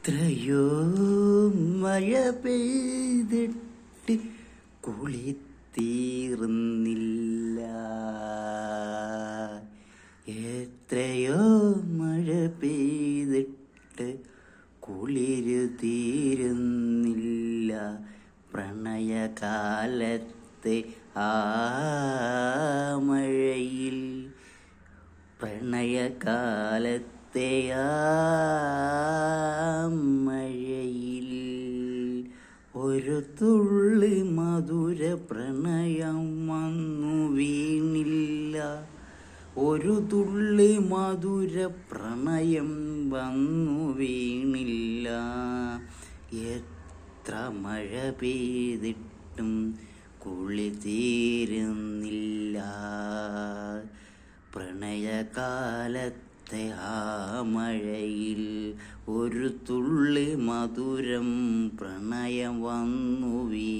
എത്രയോ മഴ പെയ്തിട്ട് കുളിത്തീർന്നില്ല. എത്രയോ മഴ പെയ്തിട്ട് കുളിരു തീരുന്നില്ല. പ്രണയകാലത്തെ ആ മഴയിൽ, പ്രണയകാലത്തെ ആ മഴയിൽ ഒരു തുള്ളി മധുര പ്രണയം വന്നു വീണില്ല. ഒരു തുള്ളി മധുര പ്രണയം വന്നു വീണില്ല. എത്ര മഴ പെയ്തിട്ടും കുളി തീരുന്നില്ല. പ്രണയകാലത്തെ ആ മഴയിൽ ഒരു തുള്ളി മധുരം പ്രണയം വന്നു വീ